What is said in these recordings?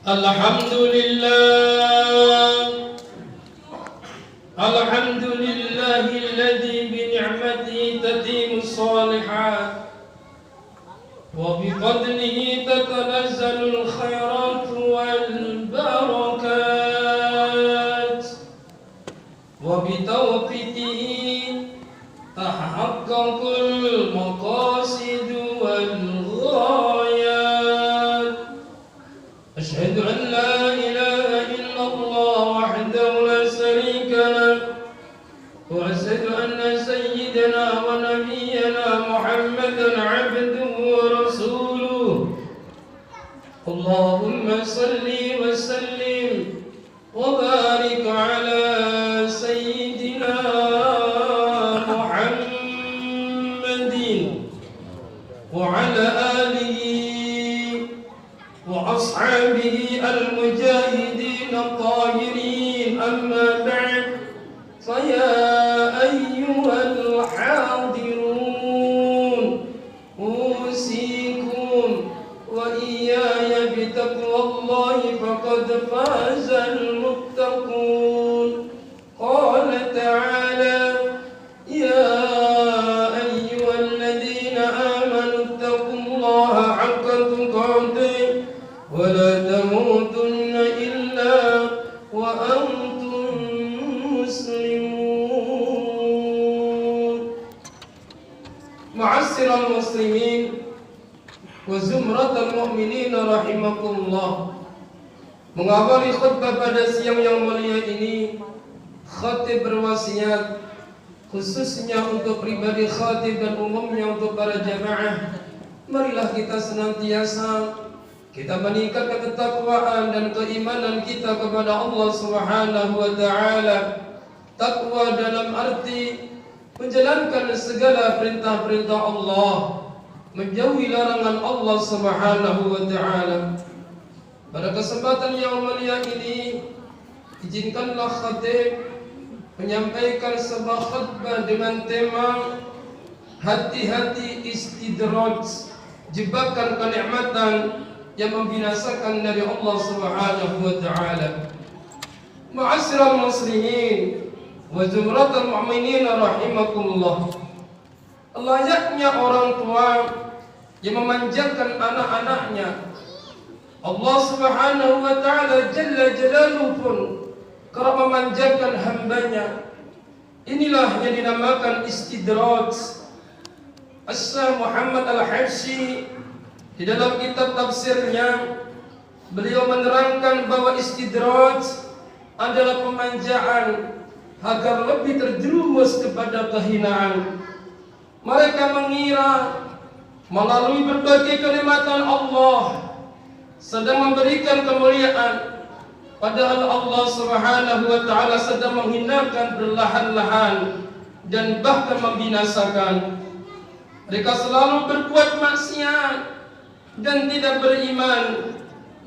Alhamdulillahilladzi bini'matihi tatimmu shalihat wa biqadrihi tatanazzalul khairat wal barakat wa bitawfiqihi tahaqqaqul maqasid wal ghayat. Asyhadu an la ilaha illallah wahdahu la syarika lah wa asyhadu anna sayyidana wa nabiyyana Muhammadan abduhu wa rasuluh. Allahumma salli wa sallim wa barik ala sayyidina Muhammadin wa ala alihi wa ashabihi al-mujahidin al-tahirin. Amma ba'd, faya ayyuhal hadirun usikum wa iyaya bitaqwallahi faqad fazal muttaqun. Qala ta'ala ya ayyuhalladzina amanu taqullaha haqqa tuqatih wa la tamutunna illa wa antum muslimun. Ma'asyiral muslimin wa zumratal mu'minin rahimakumullah. Mengawali khutbah pada siang yang mulia ini, khatib berwasiat khususnya untuk pribadi khatib dan umumnya untuk para jamaah. Marilah kita senantiasa kita meningkatkan ketakwaan dan keimanan kita kepada Allah Subhanahu wa taala. Takwa dalam arti menjalankan segala perintah-perintah Allah, menjauhi larangan Allah Subhanahu wa taala. Pada kesempatan yang mulia ini, izinkanlah khatib menyampaikan sebuah khutbah dengan tema hati-hati istidraj, jebakan kenikmatan yang membinasakan dari Allah Subhanahu wa taala. Ma'asyiral muslimin wa zumratal mu'minin rahimakumullah. Layaknya orang tua yang memanjakan anak-anaknya, Allah Subhanahu wa taala jalla jalaluhu pun kerap memanjakan hambanya. Inilah yang dinamakan istidraj. As-Syekh Muhammad Al-Habsyi di dalam kitab tafsirnya, beliau menerangkan bahwa istidraj adalah pemanjaan agar lebih terjerumus kepada kehinaan. Mereka mengira melalui berbagai kenikmatan Allah sedang memberikan kemuliaan, padahal Allah Subhanahu wa taala sedang menghinakan perlahan-lahan dan bahkan membinasakan. Mereka selalu berbuat maksiat dan tidak beriman.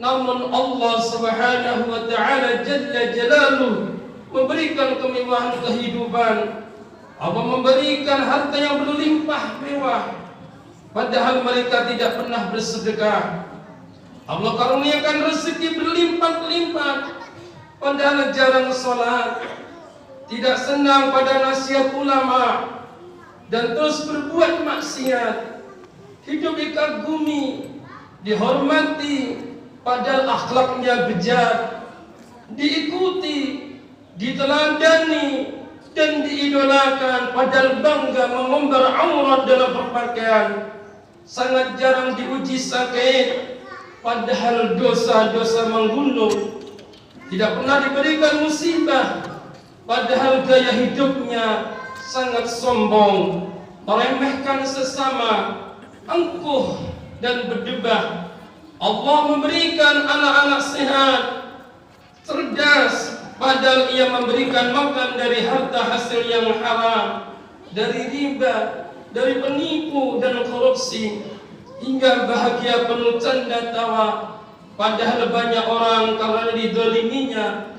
Namun Allah Subhanahu wa taala jalla jalaluhu memberikan kemewahan kehidupan, Allah memberikan harta yang berlimpah mewah, padahal mereka tidak pernah bersedekah. Allah karuniakan rezeki berlimpah-limpah, padahal jarang sholat, tidak senang pada nasihat ulama, dan terus berbuat maksiat. Hidup dikagumi, dihormati, padahal akhlaknya bejat, diikuti, diteladani, dan diidolakan, padahal bangga mengumbar aurat dalam berpakaian. Sangat jarang diuji sakit, padahal dosa-dosa menggunung. Tidak pernah diberikan musibah, padahal gaya hidupnya sangat sombong, meremehkan sesama, angkuh dan berdebah. Allah memberikan anak-anak sehat, cerdas, padahal ia memberikan makan dari harta hasil yang haram, dari riba, dari penipu dan korupsi, hingga bahagia penuh canda tawa. Padahal banyak orang karena didoliminya,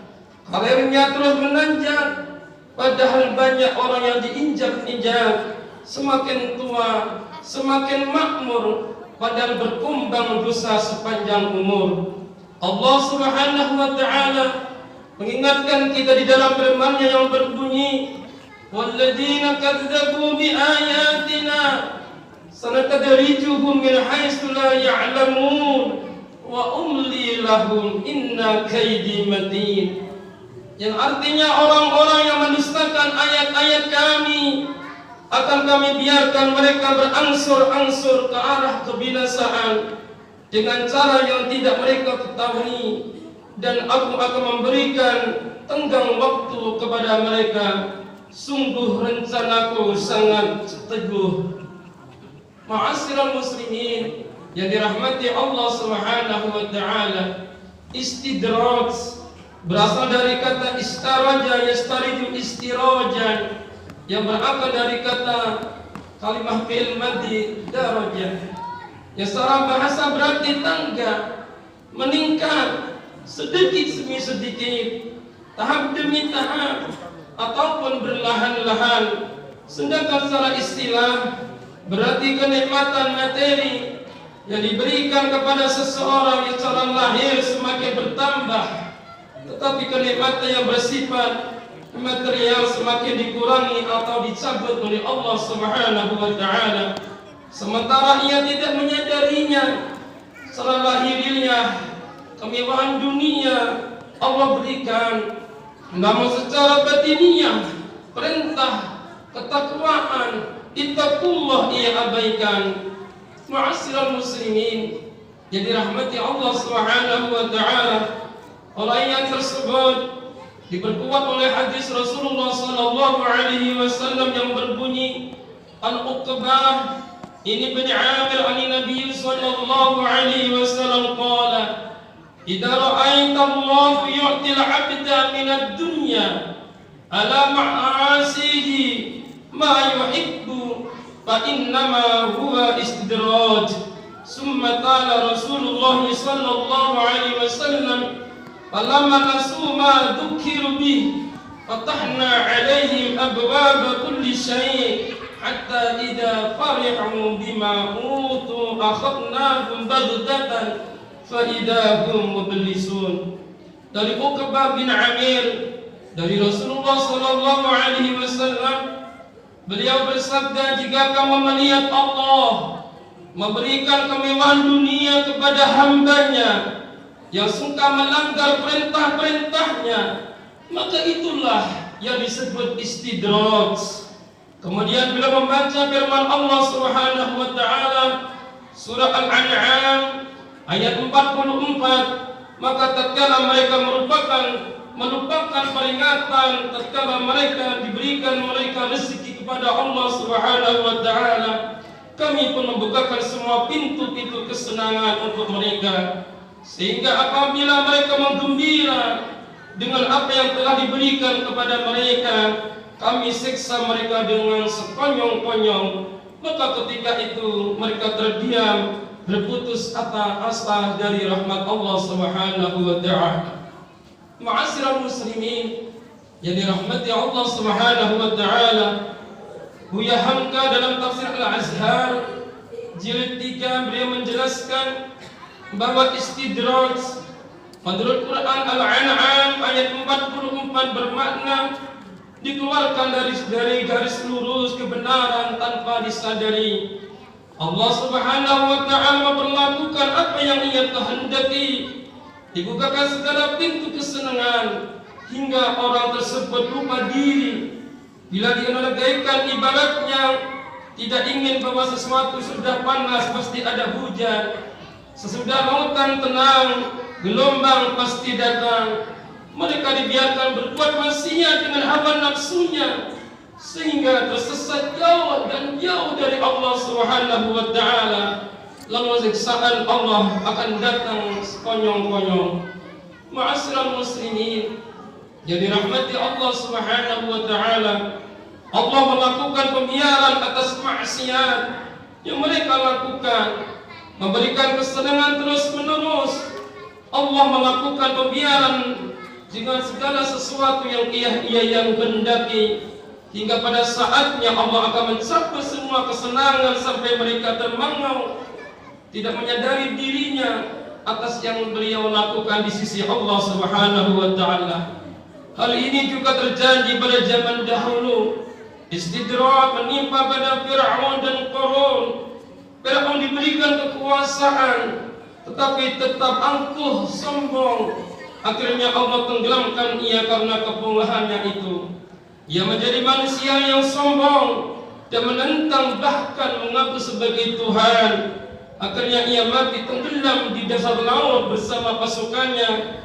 karirnya terus menanjak, padahal banyak orang yang diinjak-injak. Semakin tua, semakin makmur, padahal berkumbang dosa sepanjang umur. Allah Subhanahu wa taala mengingatkan kita di dalam firman-Nya yang berbunyi, "Walladzina kadzdzabu biayatina sanatadrijuhum min haitsu la ya'lamun wa umli lahum inna kaidi matin." Yang artinya orang-orang yang mendustakan ayat-ayat Kami akan Kami biarkan mereka berangsur-angsur ke arah kebinasaan dengan cara yang tidak mereka ketahui, dan Aku akan memberikan tenggang waktu kepada mereka. Sungguh rencanaku sangat teguh. Ma'asyiral muslimin yang dirahmati Allah Subhanahu wa taala, istidraj berasal dari kata istaraja yastariju istirajan, yang berakar dari kata kalimah fi'il madhi darajah, yang secara bahasa berarti tangga, meningkat sedikit demi sedikit, tahap demi tahap, ataupun berlahan-lahan. Sedangkan secara istilah berarti kenikmatan materi yang diberikan kepada seseorang yang secara lahir semakin bertambah, tetapi kenikmatan yang bersifat material semakin dikurangi atau dicabut oleh Allah Subhanahu wa taala, sementara ia tidak menyadarinya. Secara lahiriah kemewahan dunia Allah berikan, namun secara batiniah perintah ketakwaan ittaqullah ia abaikan. Ma'asyiral muslimin yang dirahmati Allah Subhanahu wa taala, orang yang tersebut diperkuat oleh hadis Rasulullah sallallahu alaihi wasallam yang berbunyi, an Uqbah ini bin Amir an Nabi sallallahu alaihi wasallam qala, idza ra'aita Allah yu'til 'abda min ad-dunya ala ma'asihi ma yuhibbu fa innama huwa istidraj. Summa qala Rasulullah sallallahu alaihi wasallam, falamma nasu ma dzukiru bih fatahna 'alaihim abwaaba kulli syai' hatta idza farihu bima utu akhadnahum baghtatan fa idza hum mublisun. Dari Uqbah bin Amir dari Rasulullah sallallahu alaihi wasallam, beliau bersabda, jika kamu melihat Allah memberikan kemewahan dunia kepada hambanya yang suka melanggar perintah-perintahnya, maka itulah yang disebut istidraj. Kemudian bila membaca firman Allah Subhanahu wa taala surah Al-An'am ayat 44, maka tatkala mereka melupakan peringatan, tatkala mereka diberikan mereka rezeki kepada Allah Subhanahu wa taala, kami pun membukakan semua pintu-pintu kesenangan untuk mereka, sehingga apabila mereka menggembira dengan apa yang telah diberikan kepada mereka, kami siksa mereka dengan sekonyong-konyong. Maka ketika itu mereka terdiam, berputus asa dari rahmat Allah Subhanahu wa taala. Ma'asyiral muslimin yang dirahmati Allah Subhanahu wa taala, Buya Hamka dalam tafsir Al-Azhar jilid 3 beliau menjelaskan bahwa istidraj menurut Quran Al-An'am ayat 44 bermakna dikeluarkan dari garis lurus kebenaran tanpa disadari. Allah Subhanahu wa taala memperlakukan apa yang Ia kehendaki, dibukakan segala pintu kesenangan hingga orang tersebut lupa diri. Bila dia menegakkan ibaratnya tidak ingin bahwa sesuatu sudah panas pasti ada hujan, sesudah lautan tenang gelombang pasti datang. Mereka dibiarkan berbuat maksiat dengan hawa nafsunya sehingga tersesat jauh dan jauh dari Allah Subhanahu wa taala. Lalu siksaan Allah akan datang sekonyong-konyong. Ma'asyiral muslimin yang dirahmati Allah Subhanahu wa taala, Allah melakukan pembiaran atas maksiat yang mereka lakukan, memberikan kesenangan terus-menerus. Allah melakukan pembiaran dengan segala sesuatu yang ia yang kehendaki, hingga pada saatnya Allah akan mencabut semua kesenangan sampai mereka termangau, tidak menyadari dirinya, atas yang beliau lakukan di sisi Allah Subhanahu wa taala. Hal ini juga terjadi pada zaman dahulu. Istidrak menimpa pada Fir'aun dan Qarun. Fir'aun diberikan kekuasaan, tetapi tetap angkuh, sombong. Akhirnya Allah tenggelamkan ia karena kebohongannya itu. Ia menjadi manusia yang sombong dan menentang bahkan mengaku sebagai Tuhan. Akhirnya ia mati tenggelam di dasar laut bersama pasukannya.